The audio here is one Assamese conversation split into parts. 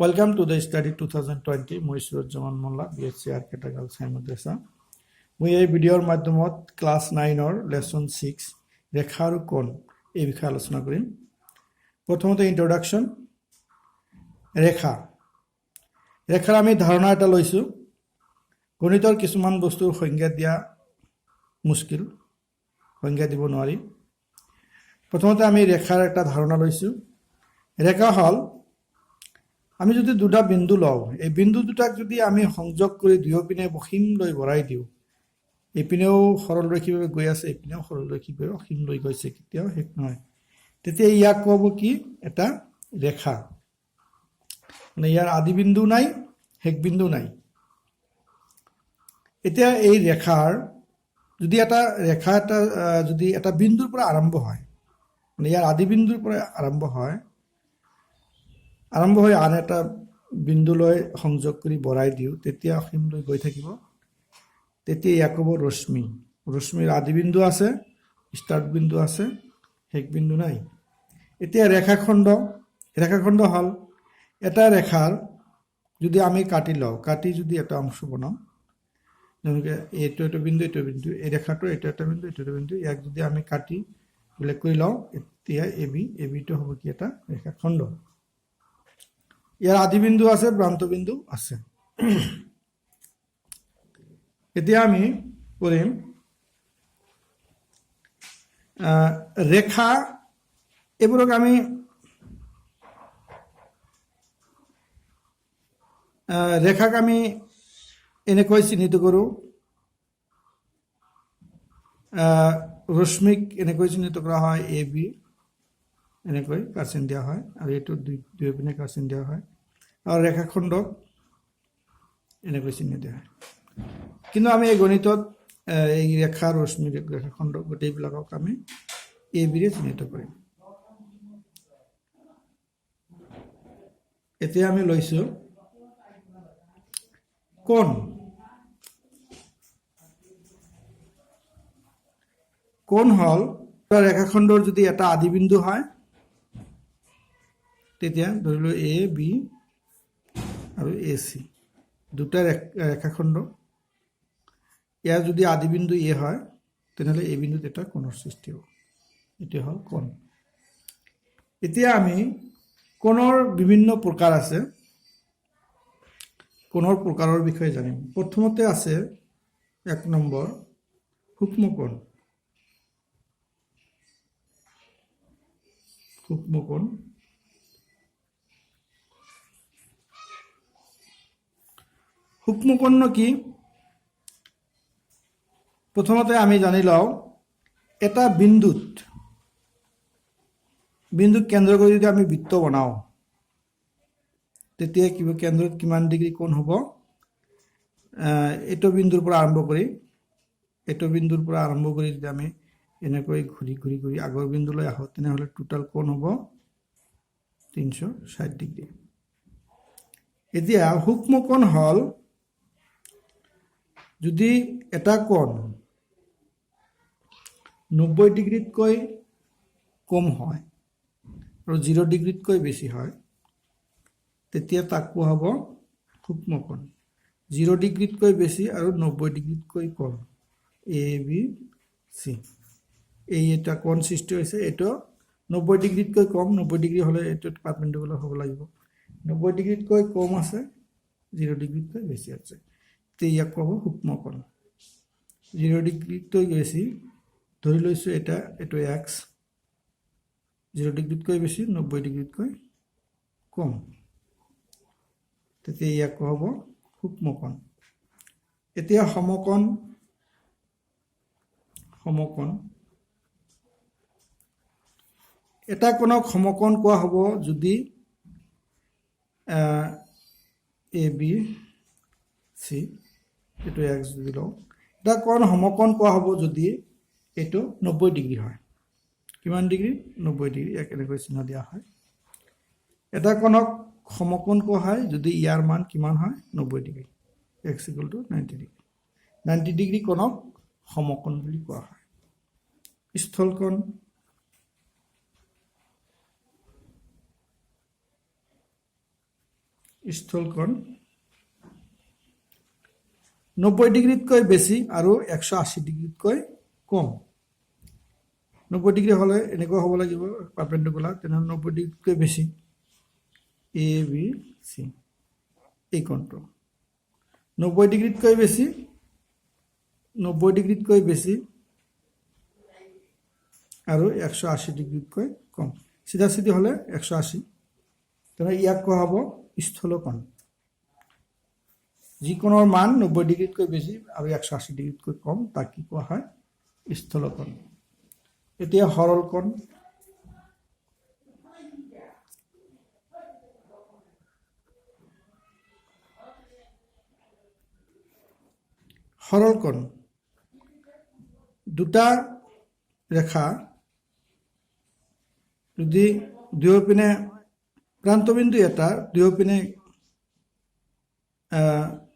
Welcome to the study 2020 মই সুৰজমান মোল্লা BSc Architectural Science মাদ্ৰাসা মই এই ভিডিঅ'ৰ মাধ্যমত ক্লাছ 9ৰ লেসন 6 ৰেখা আৰু কোণ এই বিষয়ে আলোচনা কৰিম প্ৰথমতে ইন্ট্ৰোডাকশন ৰেখাৰ আমি ধাৰণা এটা লৈছো গণিতৰ কিছুমান বস্তুৰ সংজ্ঞা দিয়া মুশকিল সংজ্ঞা দিব নোৱাৰি প্ৰথমতে আমি ৰেখাৰ এটা ধাৰণা লৈছো ৰেখা হল আমি যদি দুটা বিন্দু লও এই বিন্দু দুটাক যদি আমি সংযোগ কৰি দুয়োপিনে অসীম লৈ বঢ়াই দিও এইপিনেও সৰলৰৈখিকভাৱে গৈ আছে এইপিনেও সৰলৰৈখিকভাৱে অসীম লৈ গৈছে কেতিয়াও শেষ নহয় তেতিয়া ইয়াক ক'ব কি এটা ৰেখা মানে ইয়াৰ আদি বিন্দু নাই শেষ বিন্দু নাই এতিয়া এই ৰেখাৰ যদি এটা যদি এটা বিন্দুৰ পৰা আৰম্ভ হয় মানে ইয়াৰ আদি বিন্দুৰ পৰা আৰম্ভ হৈ আন এটা বিন্দুলৈ সংযোগ কৰি বঢ়াই দিও তেতিয়া অসীম লৈ গৈ থাকিব তেতিয়া ইয়াক ক'ব ৰশ্মিৰ আদি বিন্দু আছে ষ্টাৰ্ট বিন্দু আছে শেষ বিন্দু নাই এতিয়া ৰেখাখণ্ড হল এটা ৰেখাৰ যদি আমি কাটি যদি এটা অংশ বনাও যেনেকৈ এইটো বিন্দু এই ৰেখাটো এটা বিন্দু ইয়াক যদি আমি কাটি বেলেগ কৰি লওঁ এতিয়া এবি টো হ'ব কি এটা ৰেখাখণ্ড ইয়াৰ আদি বিন্দু আছে প্ৰান্ত বিন্দু আছে এতিয়া আমি কৰিম এবোৰক আমি ৰেখাক আমি এনেকৈ চিহ্নিত কৰোঁ ৰশ্মিক এনেকৈ চিহ্নিত কৰা হয় এ বি এনেকৈ কাৰ্চিন দিয়া হয় আৰু এইটো দুয়োপিনে কাৰ্চিন দিয়া হয় আৰু ৰেখাখণ্ডক এনেকৈ চিহ্ন দিয়া হয় কিন্তু আমি এই গণিতত এই ৰেখা ৰশ্মি ৰেখাখণ্ড গোটেইবিলাকক আমি এ বিৰে চিহ্নিত কৰিম এতিয়া আমি লৈছো কোণ হল ৰেখাখণ্ডৰ যদি এটা আদি বিন্দু হয় তেতিয়া ধৰি লও এ বি আৰু এ চি দুটা ৰেখাখণ্ড ইয়াৰ যদি আদি বিন্দু এ হয় তেনেহলে এই বিন্দুত এটা কোণৰ সৃষ্টি হ'ব এটো হল কোণ এতিয়া আমি কোণৰ বিভিন্ন প্ৰকাৰ আছে কোণৰ প্ৰকাৰৰ বিষয়ে জানিম প্ৰথমতে আছে 1 নম্বৰ সূক্ষ্ম কোণ সূক্ষ্ম কোণ কি প্ৰথমতে আমি জানি লও এটা বিন্দুক কেন্দ্ৰ কৰি যদি আমি বৃত্ত বনাও তেতিয়া কেন্দ্ৰত কিমান ডিগ্ৰী কোণ হ'ব এইটো বিন্দুৰ পৰা আৰম্ভ কৰি যদি আমি এনেকৈ ঘূৰি আগৰ বিন্দুলৈ আহো তেনেহলে টোটাল কোণ হ'ব 360 ডিগ্ৰী এতিয়া সূক্ষ্ম কোণ হল যদি এটা কোণ 90 ডিগ্ৰীতকৈ কম হয় আৰু 0 ডিগ্ৰীতকৈ বেছি হয় তেতিয়া তাক কোৱা হ'ব সূক্ষ্ম কোণ 0 ডিগ্ৰীতকৈ বেছি আৰু 90 ডিগ্ৰীতকৈ কম এ বি চি এই এটা কোণ সৃষ্টি হৈছে এটো 90 ডিগ্ৰীতকৈ কম 90 ডিগ্ৰী হলে এটো পাৰপেন্ডিকুলাৰ হ'ব লাগিব 90 ডিগ্ৰীতকৈ কম আছে 0 ডিগ্ৰীতকৈ বেছি আছে তে ইয়াক ক'ব সূক্ষ্ম কোণ 0 ডিগ্ৰীতকৈ বেছি ধৰি লৈছো এটো x 0 ডিগ্ৰীতকৈ বেছি 90 ডিগ্ৰীতকৈ কম তেতিয়া ইয়াক ক'ব সূক্ষ্ম কোণ এতিয়া সমকোণ এটা কোণক সমকোণ কোৱা হ'ব যদি এ বি সি এটো x যদি লও এটা কোণ সমকোণ কোৱা হ'ব যদি এটো 90 ডিগ্ৰী হয় কিমান ডিগ্ৰী 90 ডিগ্ৰী এনেকৈ চিহ্ন দিয়া হয় এটা কোণক সমকোণ কোৱা হয় যদি ইয়াৰ মান কিমান হয় 90 ডিগ্ৰী x = 90 ডিগ্ৰী 90 ডিগ্ৰী কোণক সমকোণ বুলি কোৱা হয় স্থলকোণ স্থূলকোণ 90 ডিগ্ৰীতকৈ বেছি আৰু 180 ডিগ্ৰীতকৈ কম 90 ডিগ্ৰী হ'লে এনেকুৱা হ'ব লাগিব পাৰপেণ্ডিকুলাৰ তেনেহ'লে 90 ডিগ্ৰীতকৈ বেছি এ বি চি এই কোণটো 90 ডিগ্ৰীতকৈ বেছি 90 ডিগ্ৰীতকৈ বেছি আৰু 180 ডিগ্ৰীতকৈ কম চিধা চিধি হ'লে 180 তেনেহ'লে ইয়াক কোৱা হ'ব স্থূলকোণ যি কোণৰ মান 90 ডিগ্ৰীতকৈ বেছি আৰু 180 ডিগ্ৰীতকৈ কম তাক কি কোৱা হয় স্থূলকোণ এতিয়া সৰল কোণ সৰল কোণ দুটা ৰেখা যদি দুয়োপিনে প্ৰান্তবিন্দু এটা দুয়োপিনে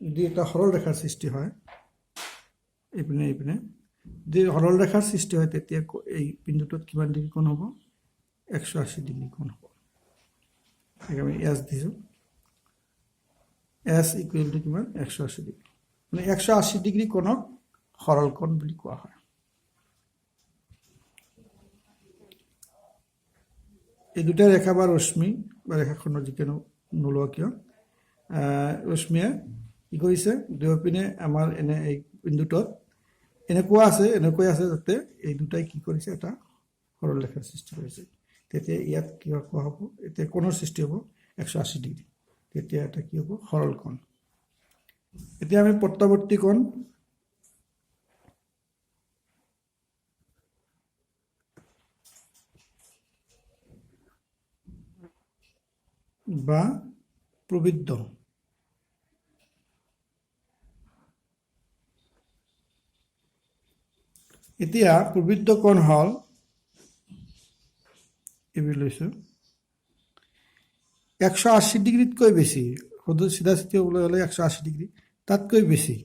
যদি এটা সৰল ৰেখাৰ সৃষ্টি হয় এইপিনে যদি সৰল ৰেখাৰ সৃষ্টি হয় তেতিয়া এই বিন্দুটোত কিমান ডিগ্ৰী কোণ হ'ব 180 ডিগ্ৰী কোণ হ'ব আমি এছ দিছোঁ এছ ইকুৱেল টু কিমান 180 ডিগ্ৰী মানে 180 ডিগ্ৰী কোণক সৰল কোণ বুলি কোৱা হয় এই দুটা ৰেখা বা ৰশ্মি বা ৰেখাখনৰ যিকোনো নোলোৱা কিয় ৰশ্মিয়ে কি কৰিছে দুয়োপিনে আমাৰ এনে এই বিন্দুটোত এনেকুৱা আছে যাতে এই দুটাই কি কৰিছে এটা সৰল ৰেখাৰ সৃষ্টি কৰিছে তেতিয়া ইয়াত কি কোৱা হ'ব এতিয়া কোণৰ সৃষ্টি হ'ব 180 ডিগ্ৰী তেতিয়া এটা কি হ'ব সৰল কোণ এতিয়া আমি প্ৰত্যাৱৰ্তী কোণ বা প্ৰবৃদ্ধ এতিয়া প্ৰবৃদ্ধ কোণ হ'ল এইবোৰ লৈছোঁ 180 ডিগ্ৰীতকৈ বেছি চিধা চিধি হ'বলৈ হ'লে 180 ডিগ্ৰী তাতকৈ বেছি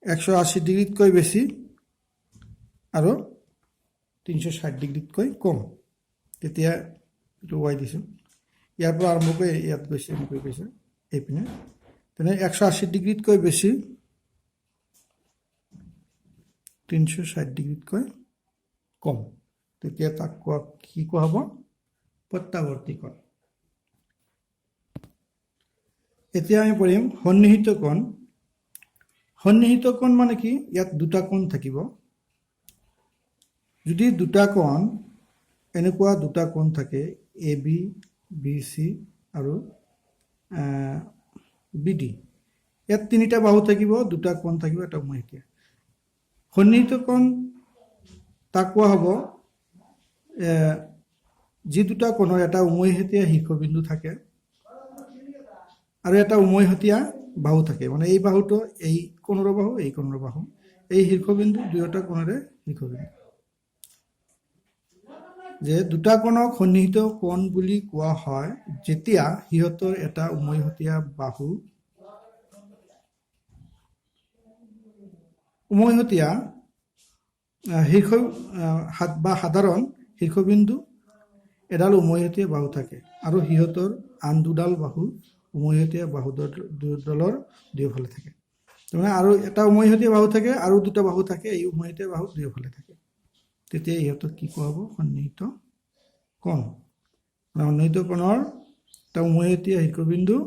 180 ডিগ্ৰীতকৈ বেছি আৰু 360 ডিগ্ৰীতকৈ কম তেতিয়া এইটো ৱাই দিছোঁ ইয়াৰ পৰা আৰম্ভ কৰি ইয়াত গৈছে এনেকৈ গৈছে এইপিনে তেনে 180 ডিগ্ৰীতকৈ বেছি 360 ডিগ্ৰীতকৈ কম তেতিয়া তাক কি কোৱা হ'ব প্ৰত্যাৱৰ্তী কোণ এতিয়া আমি পঢ়িম সন্নিহিত কোণ সন্নিহিত কোণ মানে কি ইয়াত দুটা কোণ থাকিব যদি দুটা কোণ এনেকুৱা দুটা কোণ থাকে এ বি বি চি আৰু বি ডি ইয়াত তিনিটা বাহু থাকিব দুটা কোণ থাকিব এটা উমৈহতীয়া সন্নিহিত কোণ তাক কোৱা হ'ব যি দুটা কোণৰ এটা উমৈহতীয়া শীৰ্ষবিন্দু থাকে আৰু এটা উমৈহতীয়া বাহু থাকে মানে এই বাহুটো এই কোণৰ বাহু এই কোণৰ বাহু এই শীৰ্ষবিন্দু দুয়োটা কোণৰে শীৰ্ষবিন্দু যে দুটা কোণক সন্নিহিত কোণ বুলি কোৱা হয় যেতিয়া সিহঁতৰ এটা উমৈহতীয়া বাহু উমৈহতীয়া শীৰ্ষ বা সাধাৰণ শীৰ্ষবিন্দু এডাল উমৈহতীয়া বাহু থাকে আৰু সিহঁতৰ আন দুডাল বাহু উমৈহতীয়া বাহু দুডালৰ দুয়োফালে থাকে তাৰমানে আৰু এটা উমৈহতীয়া বাহু থাকে আৰু দুটা বাহু থাকে এই উমৈহতীয়া বাহু দুয়োফালে থাকে তেতিয়া ইহঁতক কি কোৱা হ'ব সন্নিহিত কোণ সন্নিহিত কোণৰ এটা উমৈহতীয়া শীৰ্ষবিন্দু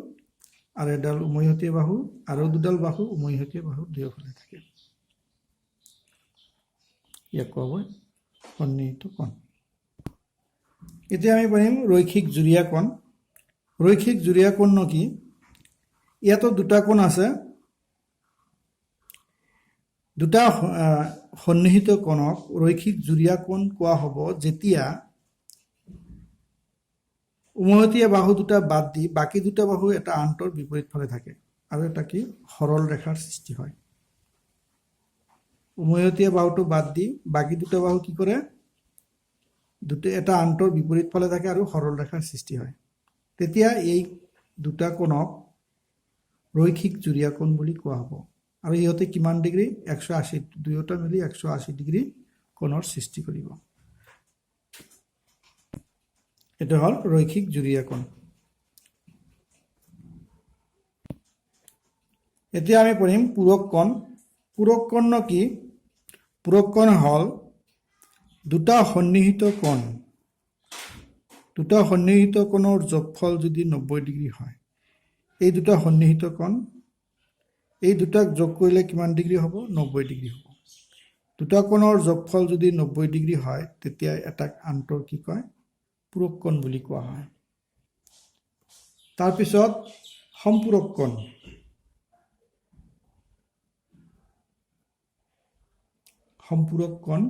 আৰু এডাল উমৈহতীয়া বাহু আৰু দুডাল বাহু উমৈহতীয়া বাহু দুয়োফালে থাকে ইয়াক কোৱা হ'ব সন্নিহিত কোণ এতিয়া আমি পঢ়িম ৰৈখিক জুৰীয়া কোণ ৰৈখিক জুৰীয়া কোণনো কি ইয়াতো দুটা কোণ আছে দুটা সন্নিহিত কোণক ৰৈখিক জুৰীয়া কোণ কোৱা হ'ব যেতিয়া উমৈহতীয়া বাহু দুটা বাদ দি বাকী দুটা বাহু এটা আনটোৰ বিপৰীত ফালে থাকে আৰু এটা কি সৰল ৰেখাৰ সৃষ্টি হয় উমৈহতীয়া বাহুটো বাদ দি বাকী দুটা বাহু কি কৰে এটা আনটোৰ বিপৰীত ফালে থাকে আৰু সৰল ৰেখাৰ সৃষ্টি হয় তেতিয়া এই দুটা কোণক ৰৈখিক জুৰীয়া কোণ বুলি কোৱা হ'ব আৰু ইহঁতে কিমান ডিগ্ৰী 180 দুয়োটা মিলি 180 ডিগ্ৰী কোণৰ সৃষ্টি কৰিব এটা হ'ল ৰৈখিক জুৰীয়া কোণ এতিয়া আমি পঢ়িম পূৰক কোণ। পূৰক কোণ কি? পূৰক কোণ হ'ল দুটা সন্নিহিত কোণ। দুটা সন্নিহিত কোণৰ যোগফল যদি 90 ডিগ্ৰী হয়, এই দুটা সন্নিহিত কোণ, এই দুটাক যোগ কৰিলে কিমান ডিগ্ৰী হ'ব? 90 ডিগ্ৰী হ'ব। দুটা কোণৰ যোগফল যদি 90 ডিগ্ৰী হয়, তেতিয়া এটাক আনটোৰ কি কয়? পূৰক কোণ বুলি কোৱা হয়। তাৰপিছত সম্পূৰক কোণ। সম্পূৰক কোণ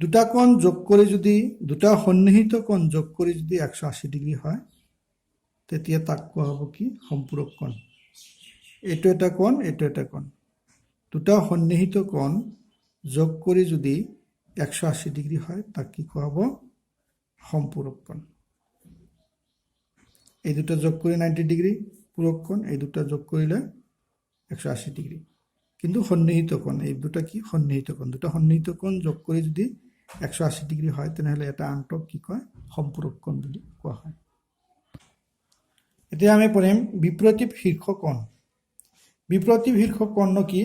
দুটা কোণ যোগ কৰি যদি, দুটা সন্নিহিত কোণ যোগ কৰি যদি 180 ডিগ্ৰী হয়, তেতিয়া তাক কোৱা হ'ব কি? সম্পূৰক কোণ। এইটো এটা কোণ, এইটো এটা কোণ। দুটা সন্নিহিত কোণ যোগ কৰি যদি 180 ডিগ্ৰী হয়, তাক কি কোৱা হ'ব? সম্পূৰক কোণ। এই দুটা যোগ কৰি 90 ডিগ্ৰী পূৰক কোণ, এই দুটা যোগ কৰিলে 180 ডিগ্ৰী। কিন্তু সন্নিহিত কোণ, এই দুটা কি? সন্নিহিত কোণ। দুটা সন্নিহিত কোণ যোগ কৰি যদি 180 ডিগ্ৰী হয়, তেনেহ'লে এটা আনটোক কি কয়? সম্পূৰক কোণ বুলি কোৱা হয়। এতিয়া আমি পঢ়িম বিপ্ৰতীপ শীৰ্ষ কোণ। বিপ্ৰতীপ শীৰ্ষ কোণ কি?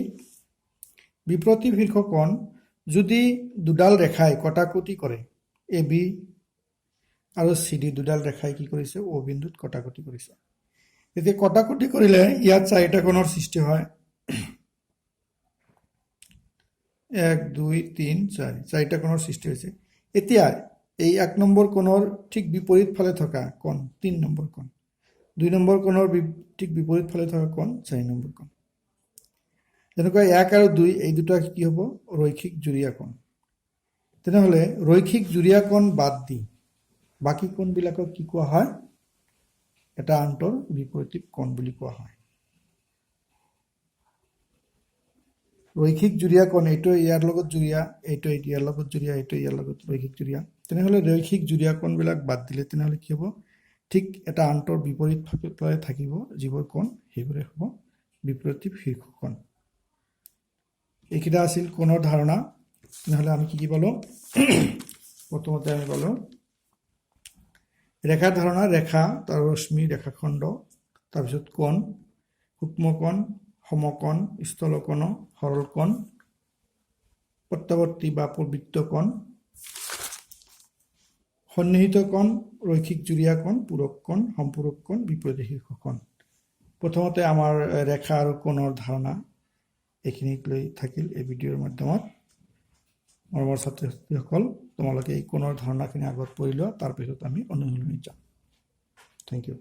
বিপ্ৰতীপ শীৰ্ষ কোণ যদি দুডাল ৰেখাই কটাকটি কৰে, এ বি আৰু চি ডি দুডাল ৰেখাই কি কৰিছে? অ বিন্দুত কটাকটি কৰিছে। এতিয়া কটাকটি কৰিলে ইয়াত 4টা কোণৰ সৃষ্টি হয়। 1 2 3 4, 4টা কোণৰ সৃষ্টি হৈছে। এতিয়া এই 1 নম্বৰ কোণৰ ঠিক বিপৰীত ফালে থকা কোণ 3 নম্বৰ কোণ, 2 নম্বৰ কোণৰ ঠিক বিপৰীত ফালে থকা কোণ 4 নম্বৰ কোণ। যেনেকৈ 1 আৰু 2 এই দুটা কি হ'ব? ৰৈখিক জুৰীয়া কোণ। তেনেহ'লে ৰৈখিক জুৰীয়া কোণ বাদ দি বাকী কোণবিলাকক কি কোৱা হয়? এটা আনটোৰ বিপৰীত কোণ বুলি কোৱা হয়। ৰৈখিক জুৰীয়া কোণ, এইটো ইয়াৰ লগত জুৰীয়া, এইটো ইয়াৰ লগত জুৰীয়া, এইটো ইয়াৰ লগত ৰৈখিক জুৰীয়া। তেনেহ'লে ৰৈখিক জুৰীয়া কোণবিলাক বাদ দিলে তেনেহ'লে কি হ'ব? ঠিক এটা আনটোৰ বিপৰীত ফালে থাকিব যিবোৰ কোণ, সেইবোৰে হ'ব বিপ্ৰতীপ শীৰ্ষ কোণ। এইকেইটা আছিল কোণৰ ধাৰণা। তেনেহ'লে আমি কি পালোঁ? প্ৰথমতে আমি পালোঁ ৰেখাৰ ধাৰণা, ৰেখা, তাৰ ৰশ্মি, ৰেখাখণ্ড, তাৰপিছত কোণ, সূক্ষ্ম কোণ, সমকোণ, স্থলকোণ, সৰল কোণ, প্ৰত্যাৱৰ্তী বা প্ৰবৃত্ত কোণ, সন্নিহিত কোণ, ৰৈখিক জুৰীয়া কোণ, পূৰক কোণ, সম্পূৰক কোণ, বিপৰীত শীৰ্ষ কোণ। প্ৰথমতে আমাৰ ৰেখা আৰু কোণৰ ধাৰণা এইখিনিক লৈ থাকিল এই ভিডিঅ'ৰ মাধ্যমত। মৰমৰ ছাত্ৰ ছাত্ৰীসকল, তোমালোকে এই কোণৰ ধাৰণাখিনি আগত পঢ়ি লোৱা, তাৰপিছত আমি অনুশীলনীত যাম। Thank U.